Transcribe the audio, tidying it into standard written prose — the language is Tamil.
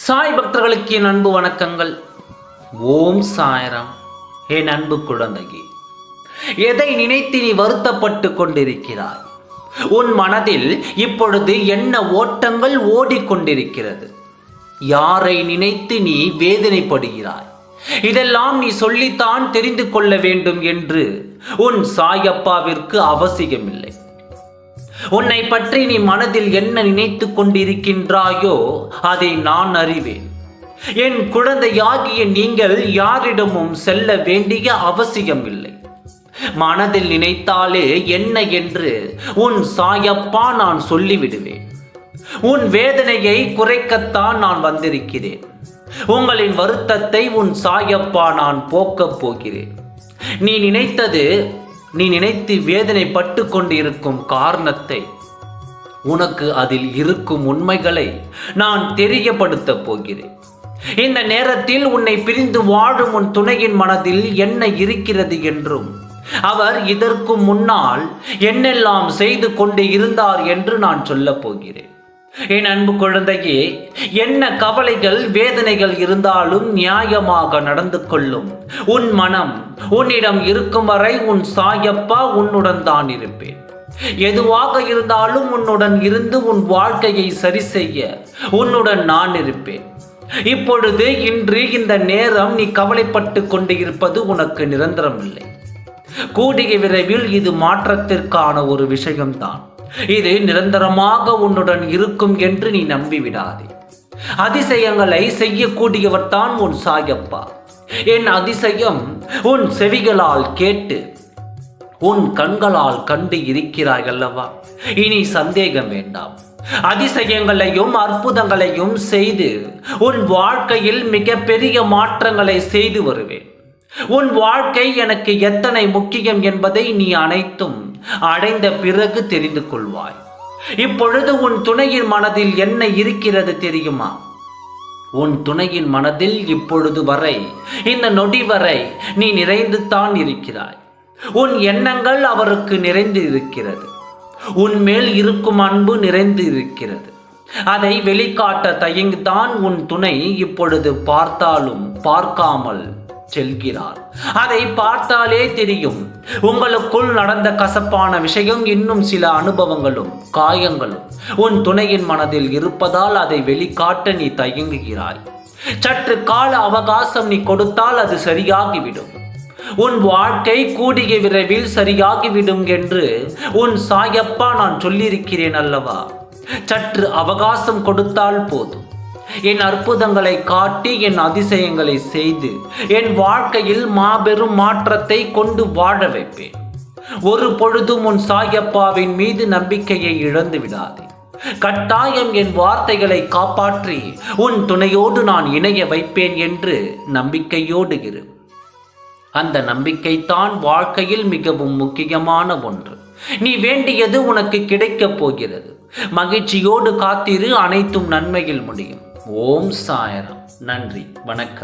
சாய் பக்தர்களுக்கு என் அன்பு வணக்கங்கள். ஓம் சாய்ராம். என் அன்பு குழந்தையே, எதை நினைத்து நீ வருத்தப்பட்டு கொண்டிருக்கிறாய்? உன் மனதில் இப்பொழுது என்ன ஓட்டங்கள் ஓடிக்கொண்டிருக்கிறது? யாரை நினைத்து நீ வேதனைப்படுகிறாய்? இதெல்லாம் நீ சொல்லித்தான் தெரிந்து கொள்ள வேண்டும் என்று உன் சாயப்பாவிற்கு அவசியமில்லை. உன்னை பற்றி நீ மனதில் என்ன நினைத்து கொண்டிருக்கின்றாயோ அதை நான் அறிவேன். என் குழந்தையாகிய நீங்கள் யாரிடமும் செல்ல வேண்டிய அவசியம் இல்லை. மனதில் நினைத்தாலே என்ன என்று உன் சாயப்பா நான் சொல்லிவிடுவேன். உன் வேதனையை குறைக்கத்தான் நான் வந்திருக்கிறேன். உங்களின் வருத்தத்தை உன் சாயப்பா நான் போக்கப் போகிறேன். நீ நினைத்து வேதனைப்பட்டு கொண்டிருக்கும் காரணத்தை, உனக்கு அதில் இருக்கும் உண்மைகளை நான் தெரியப்படுத்தப் போகிறேன். இந்த நேரத்தில் உன்னை பிரிந்து வாழும் உன் துணையின் மனதில் என்ன இருக்கிறது என்றும், அவர் இதற்கு முன்னால் என்னெல்லாம் செய்து கொண்டு இருந்தார் என்று நான் சொல்லப் போகிறேன். என் அன்பு குழந்தையே, என்ன கவலைகள் வேதனைகள் இருந்தாலும் நியாயமாக நடந்து கொள்ளும் உன் மனம் உன்னிடம் இருக்கும் வரை உன் சாயப்பா உன்னுடன் தான் இருப்பேன். எதுவாக இருந்தாலும் உன்னுடன் இருந்து உன் வாழ்க்கையை சரி செய்ய உன்னுடன் நான் இருப்பேன். இப்பொழுது இன்று இந்த நேரம் நீ கவலைப்பட்டு கொண்டு இருப்பது உனக்கு நிரந்தரம் இல்லை. கூடிய விரைவில் இது மாற்றத்திற்கான ஒரு விஷயம்தான். இது நிரந்தரமாக உன்னுடன் இருக்கும் என்று நீ நம்பிவிடாதே. அதிசயங்களை செய்யக்கூடியவர் தான் உன் சாயப்பா. என் அதிசயம் உன் செவிகளால் கேட்டு உன் கண்களால் கண்டு இருக்கிறாய் அல்லவா? இனி சந்தேகம் வேண்டாம். அதிசயங்களையும் அற்புதங்களையும் செய்து உன் வாழ்க்கையில் மிகப்பெரிய மாற்றங்களை செய்து வருவேன். உன் வாழ்க்கை எனக்கு எத்தனை முக்கியம் என்பதை நீ அனைத்தும் அடைந்த பிறகு தெரிந்து கொள்வாய். இப்பொழுது உன் துணையின் மனதில் என்ன இருக்கிறது தெரியுமா? உன் துணையின் மனதில் இப்பொழுது வரை, இந்த நொடி வரை நீ நிறைந்து தான் இருக்கிறாய். உன் எண்ணங்கள் அவருக்கு நிறைந்து இருக்கிறது. உன் மேல் இருக்கும் அன்பு நிறைந்து இருக்கிறது. அதை வெளிக்காட்ட தயங்கித்தான் உன் துணை இப்பொழுது பார்த்தாலும் பார்க்காமல் செல்கிறார். அதை பார்த்தாலே தெரியும் உங்களுக்குள் நடந்த கசப்பான விஷயம். இன்னும் சில அனுபவங்களும் காயங்களும் உன் துணையின் மனதில் இருப்பதால் அதை வெளிக்காட்ட நீ தயங்குகிறாய். சற்று கால அவகாசம் நீ கொடுத்தால் அது சரியாகிவிடும். உன் வாழ்க்கை கூடிய விரைவில் சரியாகிவிடும் என்று உன் சாயப்பா நான் சொல்லியிருக்கிறேன் அல்லவா? சற்று அவகாசம் கொடுத்தால் போதும். என் அற்புதங்களை காட்டி என் அதிசயங்களை செய்து என் வாழ்க்கையில் மாபெரும் மாற்றத்தை கொண்டு வாழ வைப்பேன். ஒரு பொழுதும் உன் சாயப்பாவின் மீது நம்பிக்கையை இழந்து விடாதே. கட்டாயம் என் வார்த்தைகளை காப்பாற்றி உன் துணையோடு நான் இணைய வைப்பேன் என்று நம்பிக்கையோடு இரு. அந்த நம்பிக்கைத்தான் வாழ்க்கையில் மிகவும் முக்கியமான ஒன்று. நீ வேண்டியது உனக்கு கிடைக்கப் போகிறது. மகிழ்ச்சியோடு காத்திரு, அனைத்தும் நன்மையில் முடியும். ஓம் சாய்ராம். நன்றி, வணக்கம்.